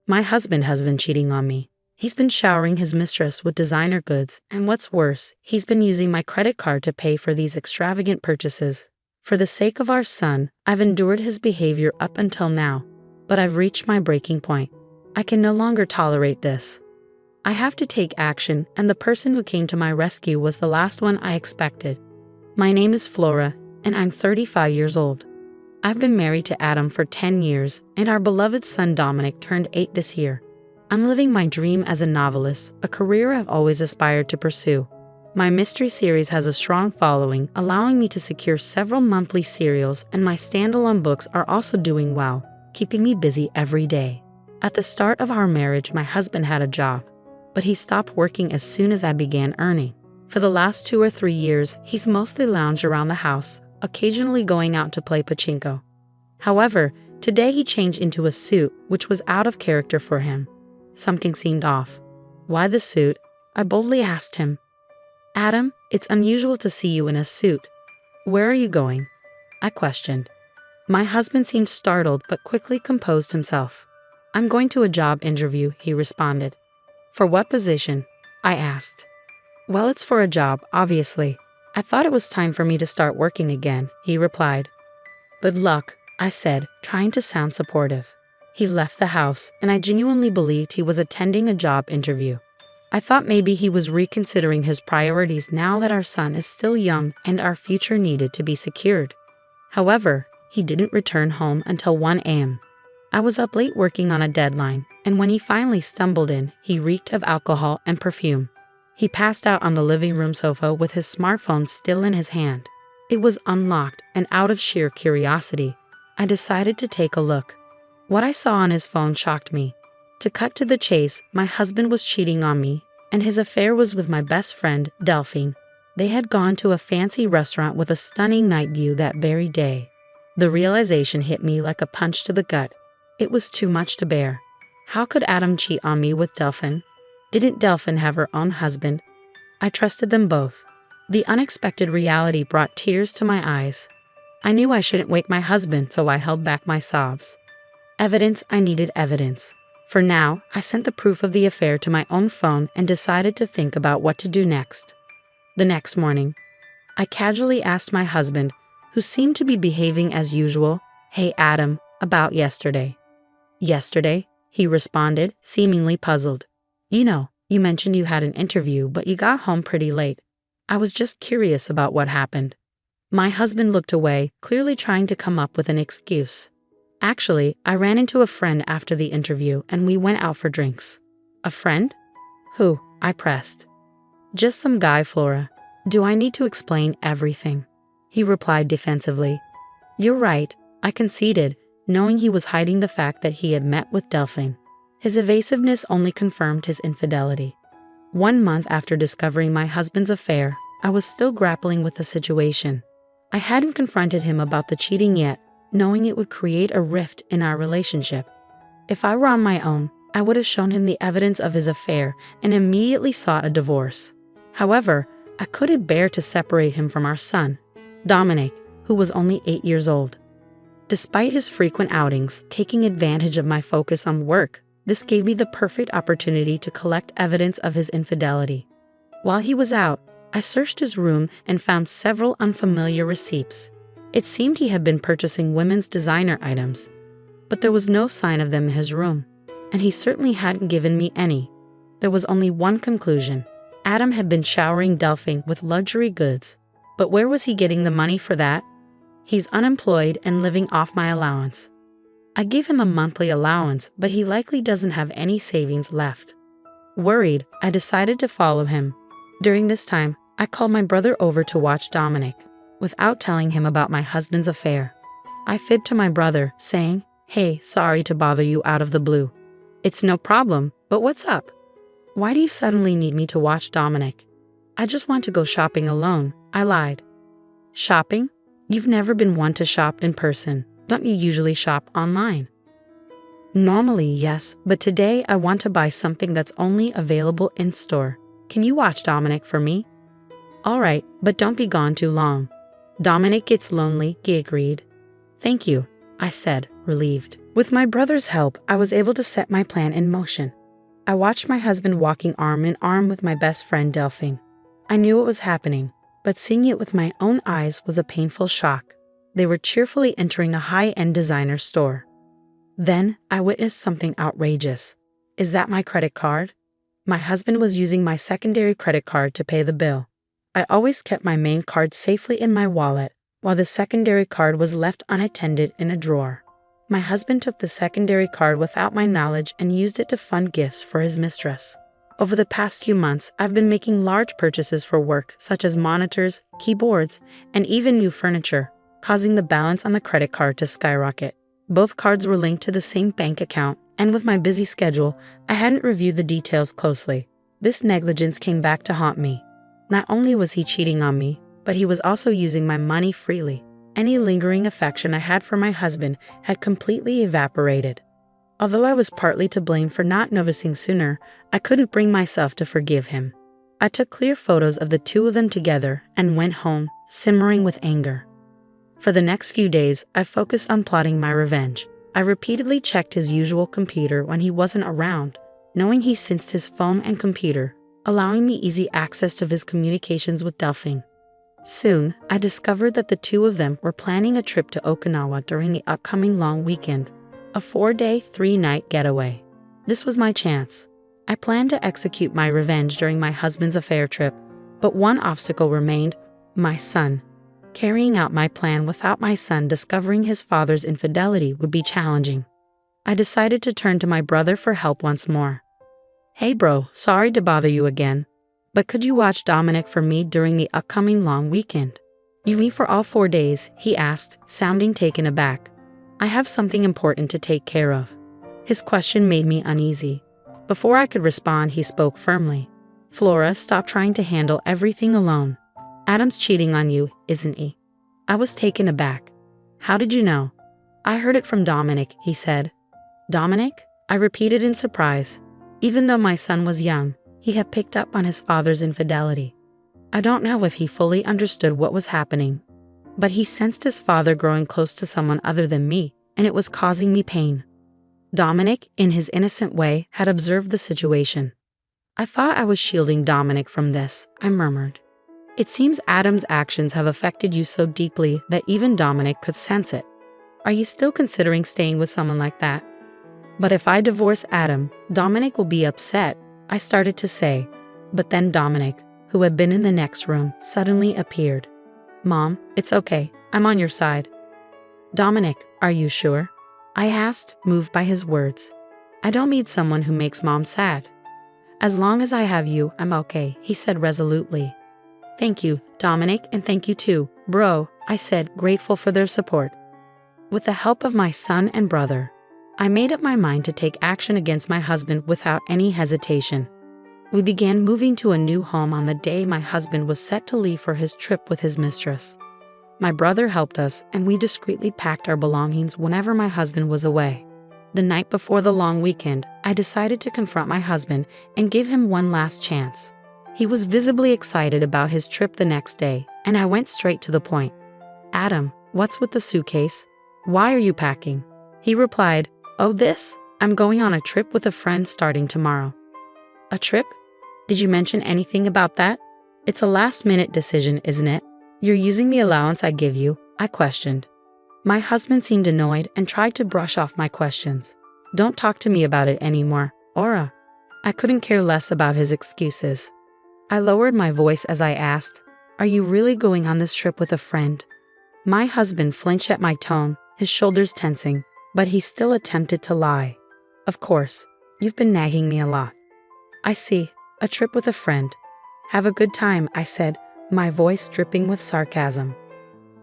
My husband has been cheating on me. He's been showering his mistress with designer goods, and what's worse, he's been using my credit card to pay for these extravagant purchases. For the sake of our son, I've endured his behavior up until now, but I've reached my breaking point. I can no longer tolerate this. I have to take action, and the person who came to my rescue was the last one I expected. My name is Flora, and I'm 35 years old. I've been married to Adam for 10 years, and our beloved son Dominic turned 8 this year. I'm living my dream as a novelist, a career I've always aspired to pursue. My mystery series has a strong following, allowing me to secure several monthly serials, and my standalone books are also doing well, keeping me busy every day. At the start of our marriage, my husband had a job, but he stopped working as soon as I began earning. For the last 2 or 3 years, he's mostly lounged around the house, occasionally going out to play pachinko. However, today he changed into a suit, which was out of character for him. Something seemed off. Why the suit? I boldly asked him. Adam, it's unusual to see you in a suit. Where are you going? I questioned. My husband seemed startled but quickly composed himself. I'm going to a job interview, he responded. For what position? I asked. Well, it's for a job, obviously. I thought it was time for me to start working again, he replied. Good luck, I said, trying to sound supportive. He left the house, and I genuinely believed he was attending a job interview. I thought maybe he was reconsidering his priorities now that our son is still young and our future needed to be secured. However, he didn't return home until 1 a.m. I was up late working on a deadline, and when he finally stumbled in, he reeked of alcohol and perfume. He passed out on the living room sofa with his smartphone still in his hand. It was unlocked, and out of sheer curiosity, I decided to take a look. What I saw on his phone shocked me. To cut to the chase, my husband was cheating on me, and his affair was with my best friend, Delphine. They had gone to a fancy restaurant with a stunning night view that very day. The realization hit me like a punch to the gut. It was too much to bear. How could Adam cheat on me with Delphine? Didn't Delphine have her own husband? I trusted them both. The unexpected reality brought tears to my eyes. I knew I shouldn't wake my husband, so I held back my sobs. I needed evidence. For now, I sent the proof of the affair to my own phone and decided to think about what to do next. The next morning, I casually asked my husband, who seemed to be behaving as usual, "Hey Adam, about yesterday." "Yesterday?" he responded, seemingly puzzled. You mentioned you had an interview, but you got home pretty late. I was just curious about what happened." My husband looked away, clearly trying to come up with an excuse. "Actually, I ran into a friend after the interview and we went out for drinks." "A friend? Who?" I pressed. "Just some guy, Flora. Do I need to explain everything?" He replied defensively. "You're right," I conceded, knowing he was hiding the fact that he had met with Delphine. His evasiveness only confirmed his infidelity. 1 month after discovering my husband's affair, I was still grappling with the situation. I hadn't confronted him about the cheating yet, knowing it would create a rift in our relationship. If I were on my own, I would have shown him the evidence of his affair and immediately sought a divorce. However, I couldn't bear to separate him from our son, Dominic, who was only 8 years old. Despite his frequent outings, taking advantage of my focus on work, this gave me the perfect opportunity to collect evidence of his infidelity. While he was out, I searched his room and found several unfamiliar receipts. It seemed he had been purchasing women's designer items, but there was no sign of them in his room, and he certainly hadn't given me any. There was only one conclusion. Adam had been showering Delphine with luxury goods, but where was he getting the money for that? He's unemployed and living off my allowance. I give him a monthly allowance, but he likely doesn't have any savings left. Worried, I decided to follow him. During this time, I called my brother over to watch Dominic, without telling him about my husband's affair. I fibbed to my brother, saying, "Hey, sorry to bother you out of the blue." "It's no problem, but what's up? Why do you suddenly need me to watch Dominic?" "I just want to go shopping alone," I lied. "Shopping? You've never been one to shop in person. Don't you usually shop online?" "Normally, yes, but today I want to buy something that's only available in store. Can you watch Dominic for me?" "All right, but don't be gone too long. Dominic gets lonely," he agreed. "Thank you," I said, relieved. With my brother's help, I was able to set my plan in motion. I watched my husband walking arm in arm with my best friend Delphine. I knew what was happening, but seeing it with my own eyes was a painful shock. They were cheerfully entering a high-end designer store. Then I witnessed something outrageous. Is that my credit card? My husband was using my secondary credit card to pay the bill. I always kept my main card safely in my wallet, while the secondary card was left unattended in a drawer. My husband took the secondary card without my knowledge and used it to fund gifts for his mistress. Over the past few months, I've been making large purchases for work, such as monitors, keyboards, and even new furniture, causing the balance on the credit card to skyrocket. Both cards were linked to the same bank account, and with my busy schedule, I hadn't reviewed the details closely. This negligence came back to haunt me. Not only was he cheating on me, but he was also using my money freely. Any lingering affection I had for my husband had completely evaporated. Although I was partly to blame for not noticing sooner, I couldn't bring myself to forgive him. I took clear photos of the two of them together and went home, simmering with anger. For the next few days, I focused on plotting my revenge. I repeatedly checked his usual computer when he wasn't around, knowing he sensed his phone and computer, allowing me easy access to his communications with Delphine. Soon, I discovered that the two of them were planning a trip to Okinawa during the upcoming long weekend, a 4-day, 3-night getaway. This was my chance. I planned to execute my revenge during my husband's affair trip, but one obstacle remained: my son. Carrying out my plan without my son discovering his father's infidelity would be challenging. I decided to turn to my brother for help once more. Hey bro, sorry to bother you again, but could you watch Dominic for me during the upcoming long weekend? You mean for all 4 days? He asked, sounding taken aback. I have something important to take care of. His question made me uneasy. Before I could respond, he spoke firmly. Flora, stop trying to handle everything alone. Adam's cheating on you, isn't he? I was taken aback. How did you know? I heard it from Dominic, he said. Dominic? I repeated in surprise. Even though my son was young, he had picked up on his father's infidelity. I don't know if he fully understood what was happening, but he sensed his father growing close to someone other than me, and it was causing me pain. Dominic, in his innocent way, had observed the situation. I thought I was shielding Dominic from this, I murmured. It seems Adam's actions have affected you so deeply that even Dominic could sense it. Are you still considering staying with someone like that? But if I divorce Adam, Dominic will be upset, I started to say. But then Dominic, who had been in the next room, suddenly appeared. Mom, it's okay, I'm on your side. Dominic, are you sure? I asked, moved by his words. I don't need someone who makes Mom sad. As long as I have you, I'm okay, he said resolutely. Thank you, Dominic, and thank you too, bro, I said, grateful for their support. With the help of my son and brother, I made up my mind to take action against my husband without any hesitation. We began moving to a new home on the day my husband was set to leave for his trip with his mistress. My brother helped us, and we discreetly packed our belongings whenever my husband was away. The night before the long weekend, I decided to confront my husband and give him one last chance. He was visibly excited about his trip the next day, and I went straight to the point. Adam, what's with the suitcase? Why are you packing? He replied, Oh, this? I'm going on a trip with a friend starting tomorrow. A trip? Did you mention anything about that? It's a last-minute decision, isn't it? You're using the allowance I give you, I questioned. My husband seemed annoyed and tried to brush off my questions. Don't talk to me about it anymore, Aura. I couldn't care less about his excuses. I lowered my voice as I asked, Are you really going on this trip with a friend? My husband flinched at my tone, his shoulders tensing, but he still attempted to lie. Of course, you've been nagging me a lot. I see, a trip with a friend. Have a good time, I said, my voice dripping with sarcasm.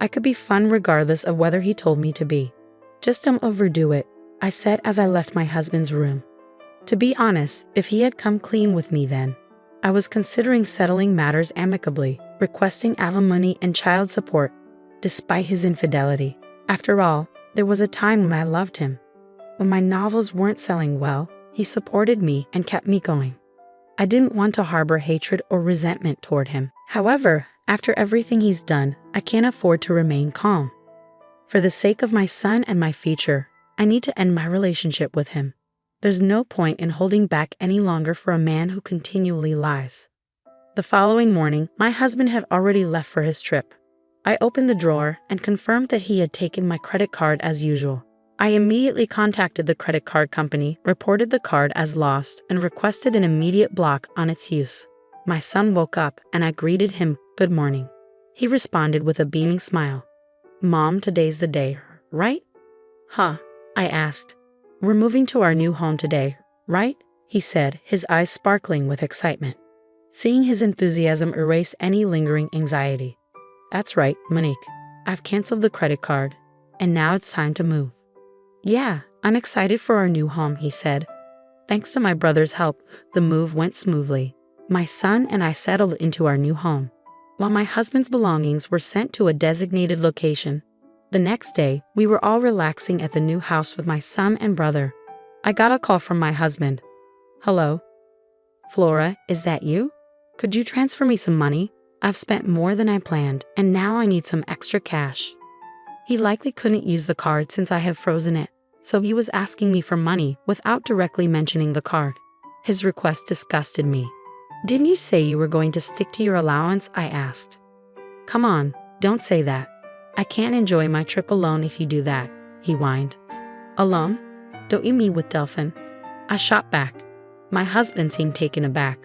I could be fun regardless of whether he told me to be. Just don't overdo it, I said as I left my husband's room. To be honest, if he had come clean with me then, I was considering settling matters amicably, requesting alimony and child support, despite his infidelity. After all, there was a time when I loved him. When my novels weren't selling well, he supported me and kept me going. I didn't want to harbor hatred or resentment toward him. However, after everything he's done, I can't afford to remain calm. For the sake of my son and my future, I need to end my relationship with him. There's no point in holding back any longer for a man who continually lies. The following morning, my husband had already left for his trip. I opened the drawer and confirmed that he had taken my credit card as usual. I immediately contacted the credit card company, reported the card as lost, and requested an immediate block on its use. My son woke up and I greeted him, "Good morning." He responded with a beaming smile. "Mom, today's the day, right?" "Huh?" I asked. "We're moving to our new home today, right?" he said, his eyes sparkling with excitement. Seeing his enthusiasm erase any lingering anxiety. "That's right, Monique. I've canceled the credit card, and now it's time to move." "Yeah, I'm excited for our new home," he said. Thanks to my brother's help, the move went smoothly. My son and I settled into our new home, while my husband's belongings were sent to a designated location. The next day, we were all relaxing at the new house with my son and brother. I got a call from my husband. "Hello? Flora, is that you? Could you transfer me some money? I've spent more than I planned, and now I need some extra cash." He likely couldn't use the card since I had frozen it, so he was asking me for money without directly mentioning the card. His request disgusted me. "Didn't you say you were going to stick to your allowance?" I asked. "Come on, don't say that. I can't enjoy my trip alone if you do that," he whined. "Alone? Don't you mean with Delphin?" I shot back. My husband seemed taken aback.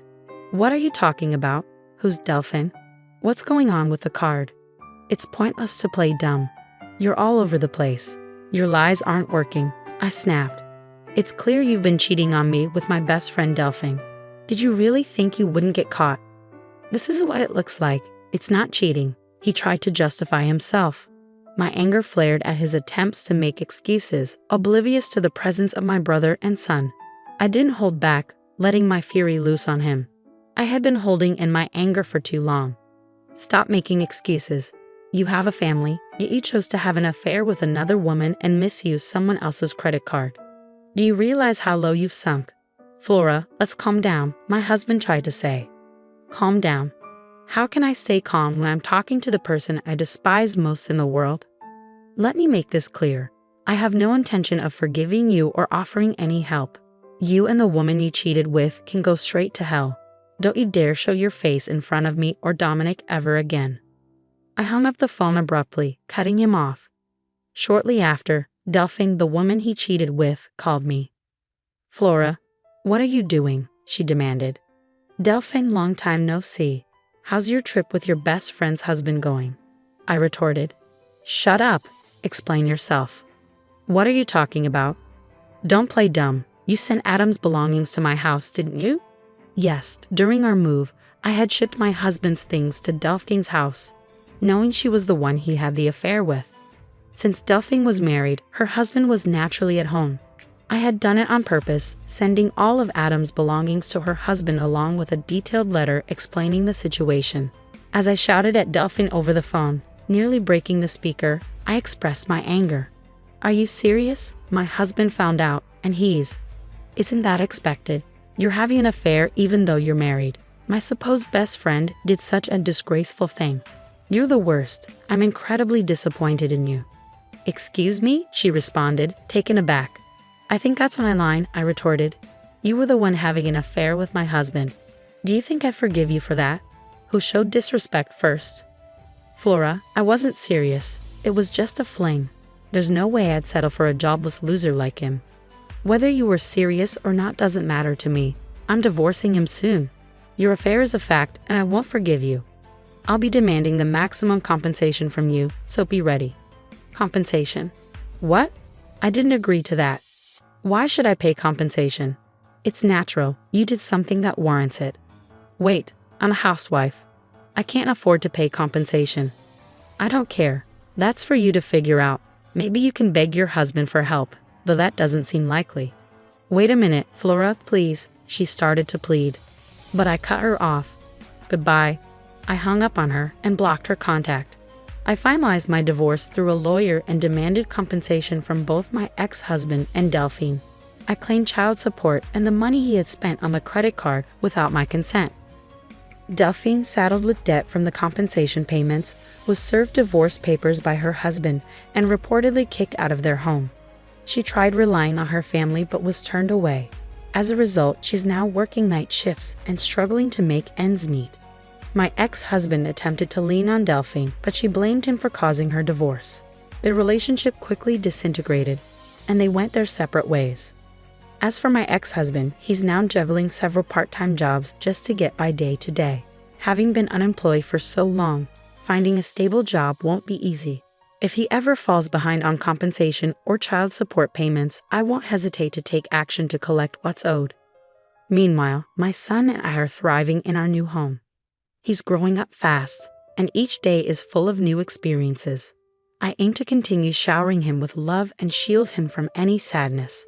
"What are you talking about? Who's Delphin? What's going on with the card? It's pointless to play dumb. You're all over the place. Your lies aren't working," I snapped. "It's clear you've been cheating on me with my best friend Delphin. Did you really think you wouldn't get caught?" "This isn't what it looks like. It's not cheating," he tried to justify himself. My anger flared at his attempts to make excuses, oblivious to the presence of my brother and son. I didn't hold back, letting my fury loose on him. I had been holding in my anger for too long. "Stop making excuses. You have a family, yet you chose to have an affair with another woman and misuse someone else's credit card. Do you realize how low you've sunk?" "Flora, let's calm down," my husband tried to say. "Calm down? How can I stay calm when I'm talking to the person I despise most in the world? Let me make this clear. I have no intention of forgiving you or offering any help. You and the woman you cheated with can go straight to hell. Don't you dare show your face in front of me or Dominic ever again." I hung up the phone abruptly, cutting him off. Shortly after, Delphine, the woman he cheated with, called me. "Flora, what are you doing?" she demanded. "Delphine, long time no see. How's your trip with your best friend's husband going?" I retorted. "Shut up. Explain yourself." "What are you talking about?" "Don't play dumb. You sent Adam's belongings to my house, didn't you?" "Yes, during our move, I had shipped my husband's things to Delphine's house, knowing she was the one he had the affair with. Since Delphine was married, her husband was naturally at home. I had done it on purpose, sending all of Adam's belongings to her husband along with a detailed letter explaining the situation. As I shouted at Delphine over the phone, nearly breaking the speaker, I expressed my anger. "Are you serious? My husband found out, and Isn't that expected? You're having an affair even though you're married. My supposed best friend did such a disgraceful thing. You're the worst. I'm incredibly disappointed in you." "Excuse me?" she responded, taken aback. "I think that's my line," I retorted. "You were the one having an affair with my husband. Do you think I'd forgive you for that? Who showed disrespect first?" "Flora, I wasn't serious. It was just a fling. There's no way I'd settle for a jobless loser like him. Whether you were serious or not doesn't matter to me. I'm divorcing him soon. Your affair is a fact, and I won't forgive you. I'll be demanding the maximum compensation from you, so be ready." "Compensation? What? I didn't agree to that. Why should I pay compensation? It's natural. You did something that warrants it." "Wait, I'm a housewife. I can't afford to pay compensation." "I don't care. That's for you to figure out. Maybe you can beg your husband for help, though that doesn't seem likely." "Wait a minute, Flora, please," she started to plead. But I cut her off. "Goodbye." I hung up on her and blocked her contact. I finalized my divorce through a lawyer and demanded compensation from both my ex-husband and Delphine. I claimed child support and the money he had spent on the credit card without my consent. Delphine, saddled with debt from the compensation payments, was served divorce papers by her husband and reportedly kicked out of their home. She tried relying on her family but was turned away. As a result, she's now working night shifts and struggling to make ends meet. My ex-husband attempted to lean on Delphine, but she blamed him for causing her divorce. Their relationship quickly disintegrated, and they went their separate ways. As for my ex-husband, he's now juggling several part-time jobs just to get by day to day. Having been unemployed for so long, finding a stable job won't be easy. If he ever falls behind on compensation or child support payments, I won't hesitate to take action to collect what's owed. Meanwhile, my son and I are thriving in our new home. He's growing up fast, and each day is full of new experiences. I aim to continue showering him with love and shield him from any sadness.